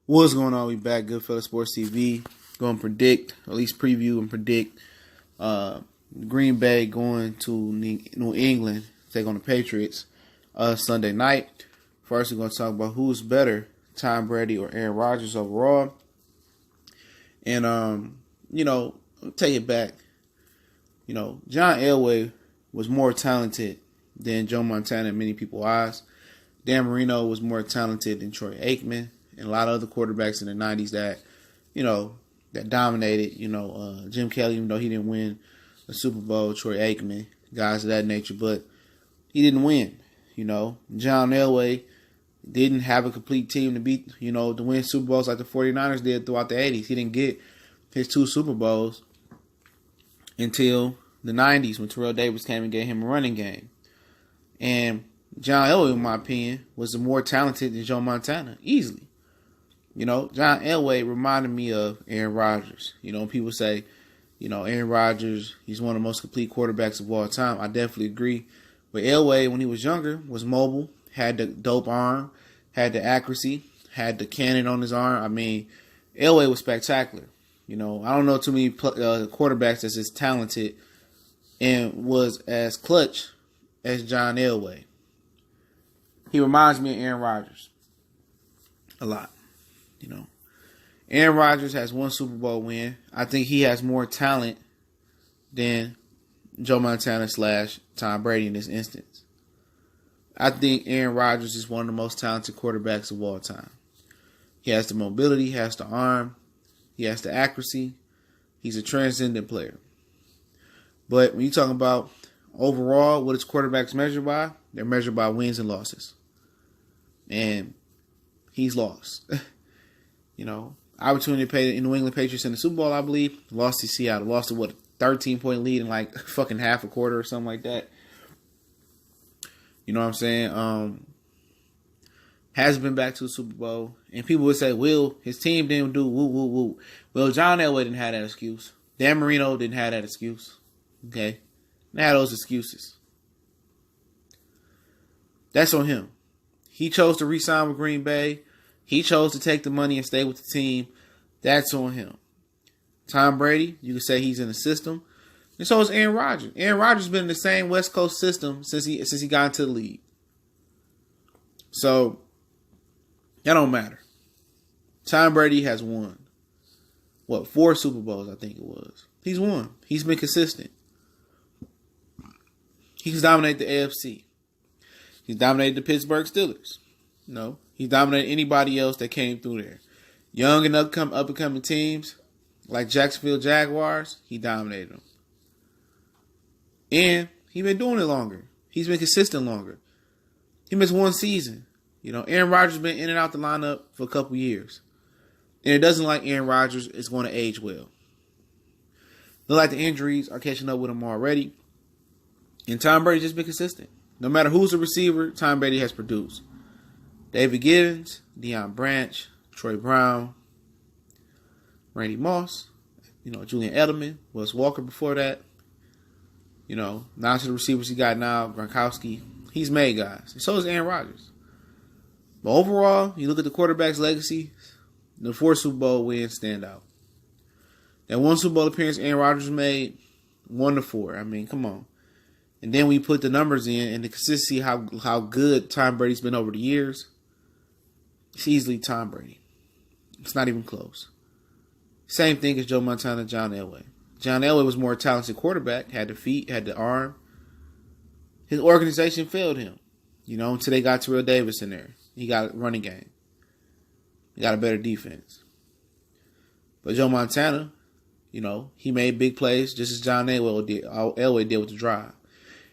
What's going on? We back, Goodfellas Sports TV. Going to predict, or at least preview and predict, Green Bay going to New England, take on the Patriots Sunday night. First, we're going to talk about who's better, Tom Brady or Aaron Rodgers overall. And, I'll take it back. John Elway was more talented than Joe Montana in many people's eyes. Dan Marino was more talented than Troy Aikman and a lot of other quarterbacks in the 90s that dominated. Jim Kelly, even though he didn't win a Super Bowl, Troy Aikman, guys of that nature, but he didn't win. John Elway didn't have a complete team to beat, to win Super Bowls like the 49ers did throughout the 80s. He didn't get his 2 Super Bowls until the 90s when Terrell Davis came and gave him a running game. And John Elway, in my opinion, was more talented than Joe Montana, easily. John Elway reminded me of Aaron Rodgers. People say, Aaron Rodgers, he's one of the most complete quarterbacks of all time. I definitely agree. But Elway, when he was younger, was mobile, had the dope arm, had the accuracy, had the cannon on his arm. I mean, Elway was spectacular. I don't know too many quarterbacks that's as talented and was as clutch as John Elway. He reminds me of Aaron Rodgers a lot. Aaron Rodgers has 1 Super Bowl win. I think he has more talent than Joe Montana / Tom Brady in this instance. I think Aaron Rodgers is one of the most talented quarterbacks of all time. He has the mobility, he has the arm, he has the accuracy. He's a transcendent player. But when you talk about overall, what is quarterbacks measured by? They're measured by wins and losses. And he's lost. Opportunity to play the New England Patriots in the Super Bowl, I believe. Lost to Seattle. Lost to 13-point lead in like fucking half a quarter or something like that. You know what I'm saying? Hasn't been back to a Super Bowl. And people would say, well, his team didn't do woo, woo, woo. Well, John Elway didn't have that excuse. Dan Marino didn't have that excuse. Okay? They had those excuses. That's on him. He chose to re-sign with Green Bay. He chose to take the money and stay with the team. That's on him. Tom Brady, you could say he's in the system. And so is Aaron Rodgers. Aaron Rodgers has been in the same West Coast system since he got into the league. So, that don't matter. Tom Brady has won. 4 Super Bowls, I think it was. He's won. He's been consistent. He's dominated the AFC. He's dominated the Pittsburgh Steelers. He dominated anybody else that came through there. Young and up-and-coming teams like Jacksonville Jaguars, he dominated them. And he's been doing it longer. He's been consistent longer. He missed 1 season. Aaron Rodgers has been in and out the lineup for a couple years. And it doesn't look like Aaron Rodgers is going to age well. Look like the injuries are catching up with him already. And Tom Brady's just been consistent. No matter who's the receiver, Tom Brady has produced. David Gibbons, Deion Branch, Troy Brown, Randy Moss, Julian Edelman, Wes Walker before that. Now to the receivers he got now, Gronkowski. He's made guys. And so is Aaron Rodgers. But overall, you look at the quarterback's legacy, the 4 Super Bowl wins stand out. That 1 Super Bowl appearance Aaron Rodgers made, 1 to 4. I mean, come on. And then we put the numbers in and the consistency, how good Tom Brady's been over the years. It's easily Tom Brady. It's not even close. Same thing as Joe Montana, John Elway. John Elway was more talented quarterback, had the feet, had the arm. His organization failed him. Until they got Terrell Davis in there. He got a running game. He got a better defense. But Joe Montana, he made big plays just as John Elway did with the drive.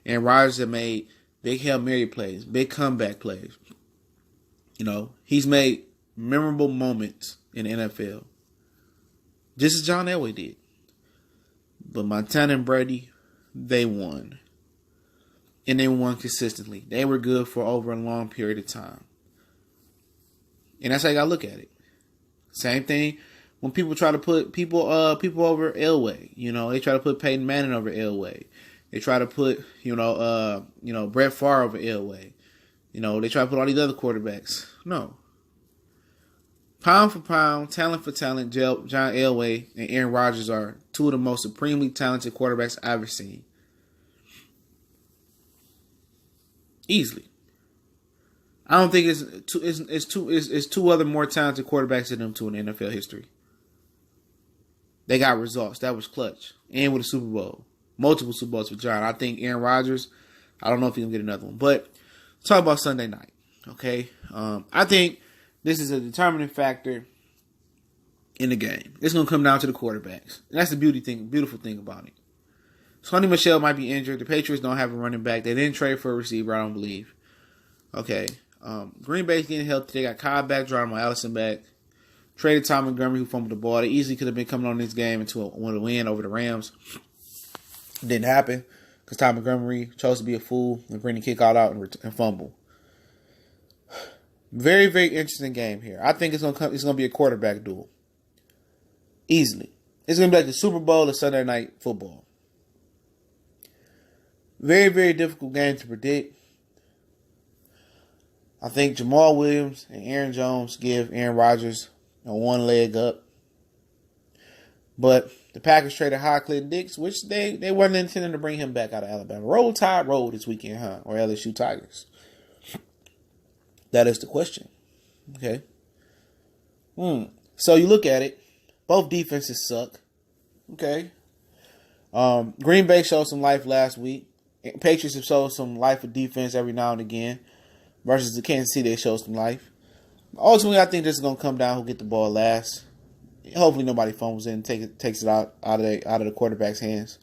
And Rodgers have made big Hail Mary plays, big comeback plays. He's made memorable moments in the NFL. Just as John Elway did. But Montana and Brady, they won. And they won consistently. They were good for over a long period of time. And that's how you got to look at it. Same thing when people try to put people over Elway. They try to put Peyton Manning over Elway. They try to put, Brett Favre over Elway. They try to put all these other quarterbacks. No. Pound for pound, talent for talent, John Elway and Aaron Rodgers are two of the most supremely talented quarterbacks I've ever seen. Easily. I don't think it's two other more talented quarterbacks than them two in NFL history. They got results. That was clutch. And with a Super Bowl. Multiple Super Bowls for John. I think Aaron Rodgers, I don't know if he's going to get another one. But let's talk about Sunday night. Okay? I think this is a determining factor in the game. It's going to come down to the quarterbacks. And that's the beautiful thing about it. Sonny Michel might be injured. The Patriots don't have a running back. They didn't trade for a receiver, I don't believe. Okay. Green Bay's getting healthy. They got Kyle back, Geronimo Allison back. Traded Ty Montgomery, who fumbled the ball. They easily could have been coming on this game into a win over the Rams. It didn't happen because Ty Montgomery chose to be a fool and bring the kick out and fumble. Very, very interesting game here. I think it's gonna be a quarterback duel. Easily. It's gonna be like the Super Bowl of Sunday night football. Very, very difficult game to predict. I think Jamal Williams and Aaron Jones give Aaron Rodgers one leg up. But the Packers traded Clinton Dix, which they weren't intending to bring him back out of Alabama. Roll Tide roll this weekend, huh? Or LSU Tigers. That is the question. Okay. So you look at it. Both defenses suck. Okay. Green Bay showed some life last week. Patriots have showed some life of defense every now and again. Versus the Kansas City, they showed some life. Ultimately, I think this is going to come down who get the ball last. Hopefully, nobody fumbles in and takes it out of the quarterback's hands.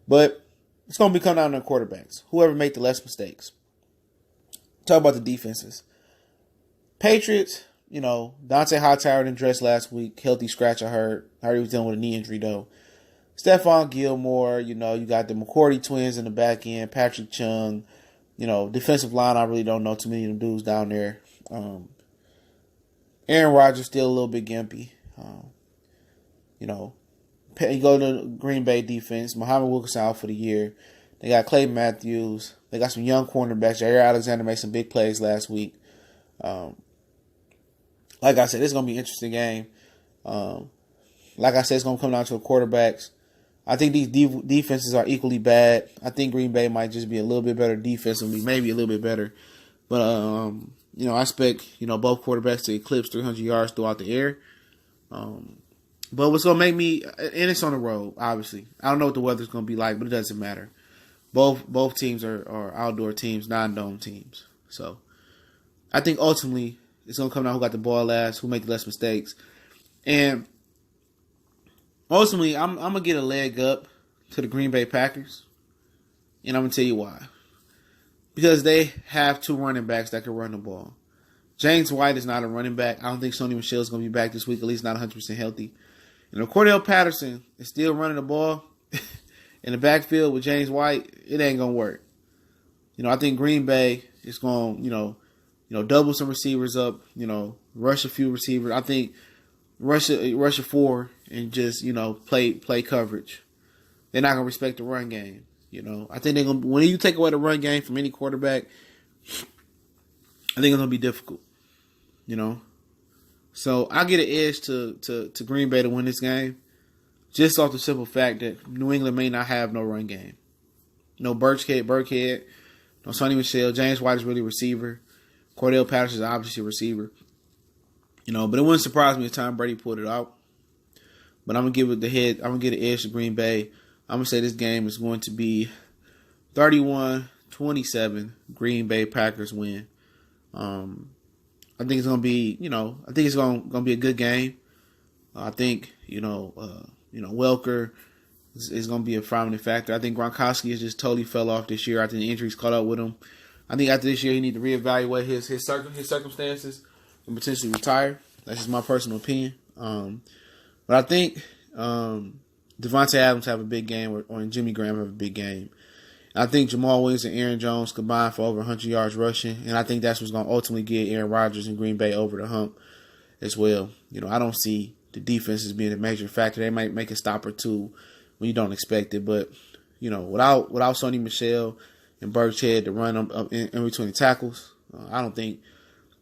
But it's going to be coming down to the quarterbacks. Whoever make the less mistakes. Talk about the defenses. Patriots, Dante Hightower didn't dress last week. Healthy scratch, I heard. I heard he was dealing with a knee injury, though. Stephon Gilmore, you got the McCourty twins in the back end. Patrick Chung. Defensive line, I really don't know too many of them dudes down there. Aaron Rodgers still a little bit gimpy. You go to Green Bay defense. Muhammad Wilkerson out for the year. They got Clay Matthews. They got some young cornerbacks. Jair Alexander made some big plays last week. Like I said, it's going to be an interesting game. Like I said, it's going to come down to the quarterbacks. I think these defenses are equally bad. I think Green Bay might just be a little bit better defensively, maybe a little bit better. But, I expect, both quarterbacks to eclipse 300 yards throughout the air. But what's going to make me, and it's on the road, obviously. I don't know what the weather's going to be like, but it doesn't matter. Both teams are outdoor teams, non-dome teams. So, I think ultimately it's going to come down who got the ball last, who make the less mistakes. And ultimately, I'm going to get a leg up to the Green Bay Packers. And I'm going to tell you why. Because they have two running backs that can run the ball. James White is not a running back. I don't think Sonny Michel is going to be back this week, at least not 100% healthy. And if Cordell Patterson is still running the ball in the backfield with James White, it ain't going to work. I think Green Bay is going to, double some receivers up, rush a few receivers. I think rush a four and just, play coverage. They're not going to respect the run game. I think they're going to, when you take away the run game from any quarterback, I think it's going to be difficult. So I get an edge to Green Bay to win this game, just off the simple fact that New England may not have no run game. No Burkhead, no Sonny Michel. James White is really a receiver. Cordell Patterson is obviously a receiver. But it wouldn't surprise me if Tom Brady pulled it out. But I'm gonna give it the head. I'm gonna get an edge to Green Bay. I'm gonna say this game is going to be 31-27. Green Bay Packers win. I think it's gonna be, I think it's gonna be a good game. I think, Welker is gonna be a prominent factor. I think Gronkowski has just totally fell off this year. I think the injuries caught up with him. I think after this year he need to reevaluate his circumstances and potentially retire. That's just my personal opinion. But I think Devontae Adams have a big game, or Jimmy Graham have a big game. I think Jamal Williams and Aaron Jones combined for over 100 yards rushing, and I think that's what's going to ultimately get Aaron Rodgers and Green Bay over the hump as well. I don't see the defense as being a major factor. They might make a stop or two when you don't expect it, but without Sonny Michel and Burkhead to run up in between the tackles, I think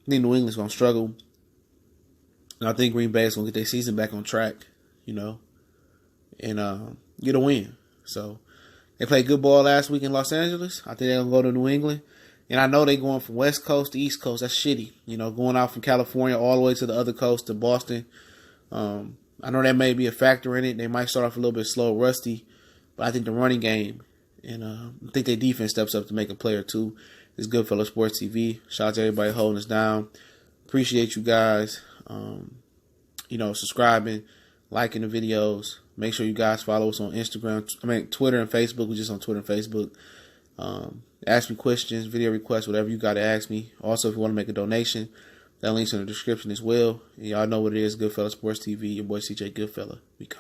New England's going to struggle. And I think Green Bay is going to get their season back on track, and get a win. So they played good ball last week in Los Angeles. I think they're going to go to New England. And I know they're going from West Coast to East Coast. That's shitty. Going out from California all the way to the other coast to Boston. I know that may be a factor in it. They might start off a little bit slow, rusty. But I think the running game and I think their defense steps up to make a play or two. It's Goodfellas Sports TV. Shout out to everybody holding us down. Appreciate you guys. Subscribing, liking the videos. Make sure you guys follow us on Instagram. Twitter and Facebook. We're just on Twitter and Facebook. Ask me questions, video requests, whatever you got to ask me. Also, if you want to make a donation, that link's in the description as well. And y'all know what it is, Goodfellas Sports TV. Your boy CJ Goodfella. We go.